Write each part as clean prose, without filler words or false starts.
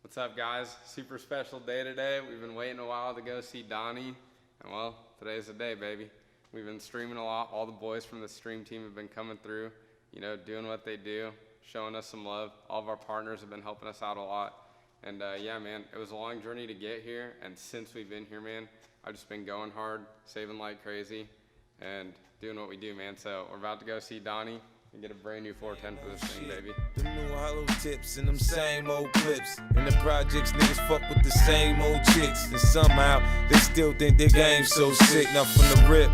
What's up, guys? Super special day today. We've been waiting a while to go see Donnie, and well, today's the day, baby. We've been streaming a lot. All the boys from the stream team have been coming through, doing what they do, showing us some love. All of our partners have been helping us out a lot. And yeah, man, it was a long journey to get here, and since we've been here, man, I've just been going hard, saving like crazy, and doing what we do, man. So we're about to go see Donnie and get a brand new 410 for this thing, baby. The new hollow tips and them same old clips. In the projects, niggas fuck with the same old chicks. And somehow, they still think their game's so sick. Now from the rip,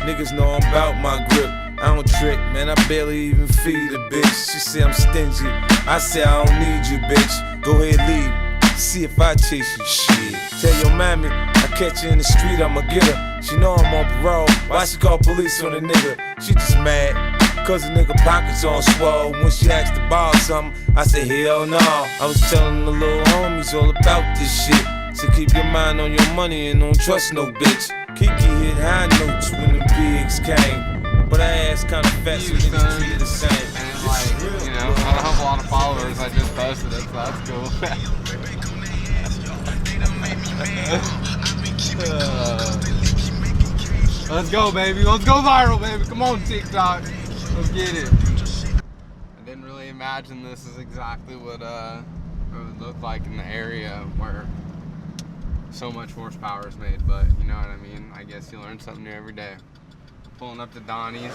niggas know I'm about my grip. I don't trick, man, I barely even feed a bitch. She say I'm stingy, I say I don't need you, bitch. Go ahead, leave, see if I chase you, shit. Tell your mammy, I catch her in the street, I'ma get her. She know I'm on parole, why she call police on a nigga? She just mad, cause a nigga pockets on swole. When she asked to borrow something, I said hell no. I was telling the little homies all about this shit. So keep your mind on your money and don't trust no bitch. Kiki hit high notes when the pigs came, but I ass kinda fat, so niggas treat it the same. And like, I don't have a lot of followers, I just posted it, so that's cool. Let's go, baby. Let's go viral, baby. Come on, TikTok. Let's get it. I didn't really imagine this is exactly what it would look like in the area where so much horsepower is made, but you know what I mean? I guess you learn something new every day. Pulling up to Donnie's,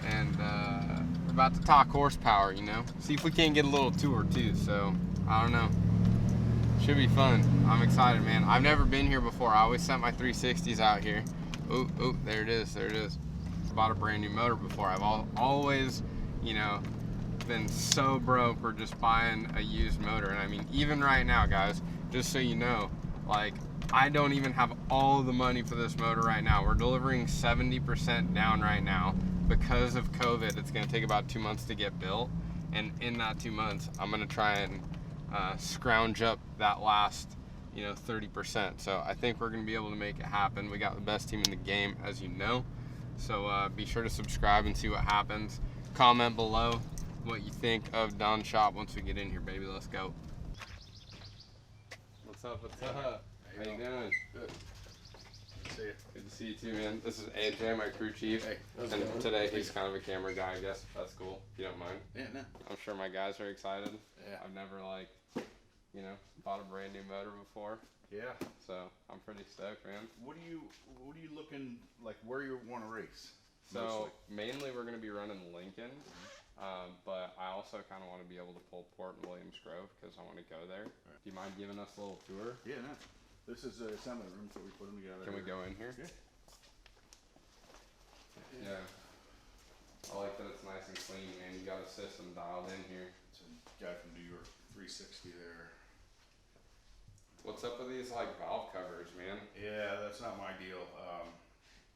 and we're about to talk horsepower, See if we can't get a little tour too, so I don't know. Should be fun. I'm excited, man. I've never been here before. I always sent my 360s out here. Ooh, there it is. I bought a brand new motor before. I've always, been so broke for just buying a used motor. And I mean, even right now, guys, just so you know, like, I don't even have all the money for this motor right now. We're delivering 70% down right now. Because of COVID, it's gonna take about 2 months to get built. And in that 2 months, I'm gonna try and scrounge up that last 30%. So I think we're gonna be able to make it happen. We got the best team in the game, as you know. So be sure to subscribe and see what happens. Comment below what you think of Don's shop once we get in here, baby. Let's go. What's up? How you doing? Good. Good to see you. Good to see you too, man. This is AJ, my crew chief. Hey, and today he's kind of a camera guy, I guess. That's cool, if you don't mind. Yeah, no. I'm sure my guys are excited. Yeah. I've never bought a brand new motor before, Yeah. so I'm pretty stoked, man. What are you looking like? Where you want to race? So mainly we're gonna be running Lincoln, but I also kind of want to be able to pull Port and Williams Grove because I want to go there. Right. Do you mind giving us a little tour? Yeah, no. This is the assembly room, so we put them together. Can we go in here? Yeah. Yeah. I like that it's nice and clean, man. You got a system dialed in here. It's a guy from New York 360 there. What's up with these like valve covers, man? Yeah, that's not my deal.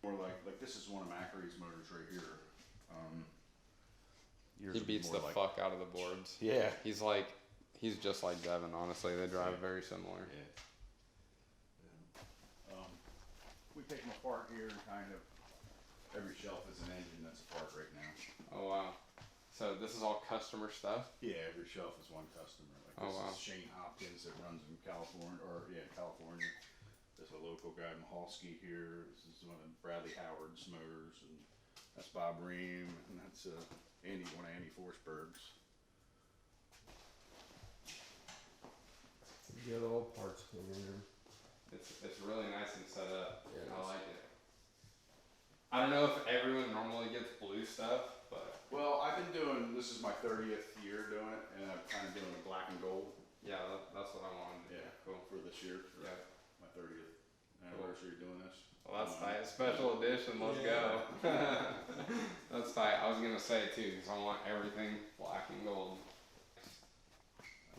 More like this is one of Macary's motors right here. Yours He would be beats more the like- fuck out of the boards. Yeah. He's just like Devin, honestly. They drive very similar. Yeah. We take them apart here and kind of every shelf is an engine that's apart right now. Oh wow. So this is all customer stuff? Yeah, every shelf is one customer. Like Oh, this wow. is Shane Hopkins that runs in California, California. There's a local guy, Mahalski here. This is one of Bradley Howard's motors, and that's Bob Ream, and that's one of Andy Forsberg's. You got all parts in here. It's really nice and set up. Yeah, I like it. I don't know if everyone normally gets blue stuff, but Well, this is my 30th year doing it, and I'm kind of doing a black and gold. yeah, that's what I wanted. Yeah, Cool. for this year, for Yeah. my 30th anniversary doing this. Well, that's tight. Special edition. Let's go. That's tight. I was gonna say too, because I want everything black and gold.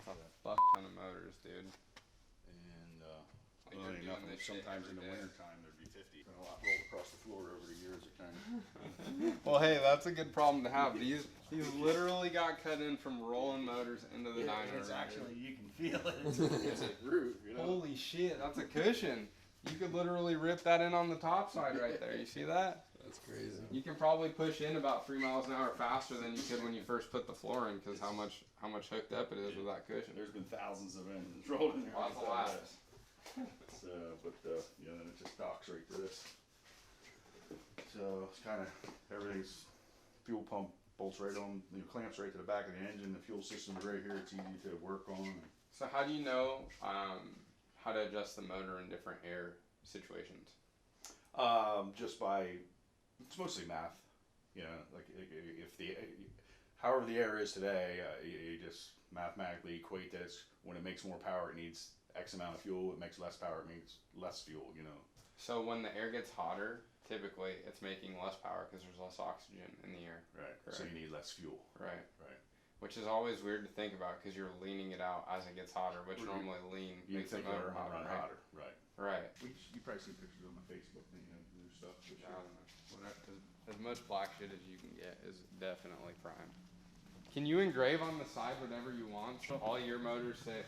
That's a fuck ton of motors, dude. And Like well, you're ain't doing nothing, this shit sometimes in every the day. winter time there'd be 50. Been a lot rolled across the floor over the years. It kind of. Well, hey, that's a good problem to have. These literally got cut in from rolling motors into the dyno. It's right? actually, you can feel it. It's a groove, you know. Holy shit, that's a cushion. You could literally rip that in on the top side right there. You see that? That's crazy. You can probably push in about 3 miles an hour faster than you could when you first put the floor in, because how much hooked up it is with that cushion. There's been thousands of engines rolled in there. Lots of like laps. So, yeah, then it just docks right to this. So it's kind of everything's fuel pump bolts right on, the clamps right to the back of the engine. The fuel system's right here. It's easy to work on. So how do you know how to adjust the motor in different air situations? Just by, it's mostly math. You know, like if however the air is today, you just mathematically equate that when it makes more power, it needs X amount of fuel. It makes less power, it needs less fuel. You know. So when the air gets hotter, typically it's making less power because there's less oxygen in the air. Right. Correct. So you need less fuel. Right. Right. Which is always weird to think about because you're leaning it out as it gets hotter, which normally You makes the think motor it'll run hotter, hotter. Right. right? You probably see pictures on my Facebook. You know, new stuff. I don't know. As much black shit as you can get is definitely prime. Can you engrave on the side whatever you want? So all your motors say,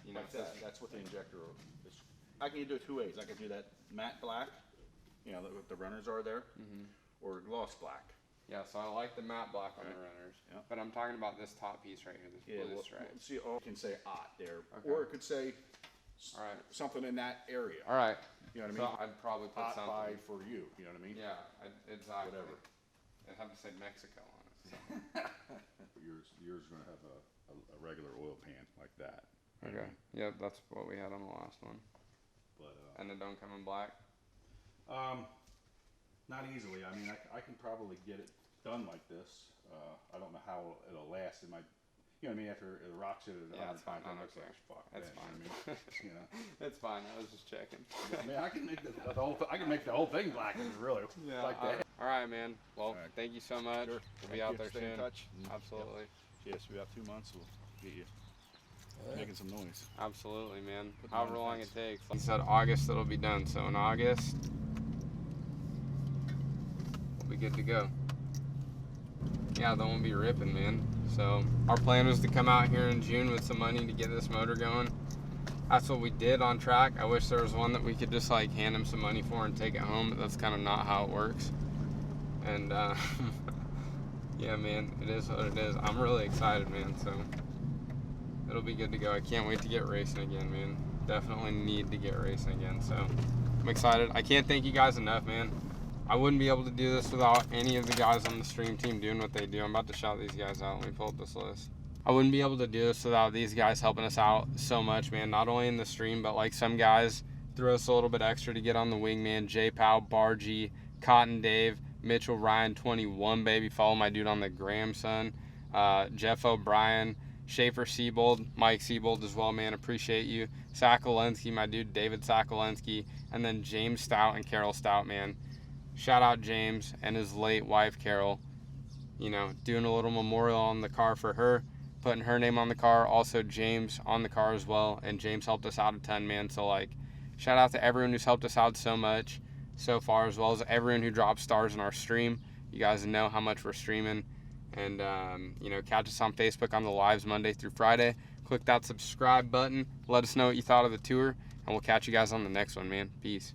you know, Like that. That's what the injector is. I can do it two ways. I can do that matte black, you know, what the runners are there, or gloss black. yeah. So I like the matte black on the Right. runners, Yeah. but I'm talking about this top piece right here, this blue stripe. See, it can say "ot" there, Okay. or it could say All right, something in that area. all right. You know what I So mean? I'd probably put "Ot by something. for you." You know what I mean? Yeah, exactly. Whatever. I'd have to say Mexico on it. So. Yours is gonna have a regular oil pan like that. Okay. Yeah, that's what we had on the last one. But And they don't come in black. not easily. I mean, I can probably get it done like this. I don't know how it'll last. It might, you know what I mean? After the rocks hit it, Yeah, it's fine. I don't looks care. like fuck. That's man, fine. you know what I mean? You know. It's fine. I was just checking. I mean, I can make the whole. I can make the whole thing black. Really. Like that. All right, man. Well, All right. thank you so much. Sure. We'll Thank be out you. there Stay in soon. touch. Absolutely. Yes, we have 2 months. We'll get you making some noise. Absolutely, man. Put them However on the long it fence. takes. He said August it'll be done. So in August, we'll be good to go. Yeah, then we'll be ripping, man. So our plan was to come out here in June with some money to get this motor going. That's what we did on track. I wish there was one that we could just like hand him some money for and take it home, but that's kind of not how it works. And yeah, man, it is what it is. I'm really excited, man. So it'll be good to go. I can't wait to get racing again, man. Definitely need to get racing again. So I'm excited. I can't thank you guys enough, man. I wouldn't be able to do this without any of the guys on the stream team doing what they do. I'm about to shout these guys out. Let me pull up this list. I wouldn't be able to do this without these guys helping us out so much, man. Not only in the stream, but like some guys threw us a little bit extra to get on the wingman. J Powell, Bargy, Cotton Dave, Mitchell Ryan 21, baby. Follow my dude on the Graham son. Jeff O'Brien, Schaefer Siebold, Mike Siebold as well, man. Appreciate you. Sakolensky, my dude David Sakolensky, and then James Stout and Carol Stout, man. Shout out James and his late wife Carol. You know, doing a little memorial on the car for her, putting her name on the car. Also James on the car as well, and James helped us out a ton, man. So like, shout out to everyone who's helped us out so much so far, as well as everyone who drops stars in our stream. You guys know how much we're streaming. And you know, catch us on Facebook on the lives Monday through Friday. Click that subscribe button. Let us know what you thought of the tour, and we'll catch you guys on the next one, man. Peace.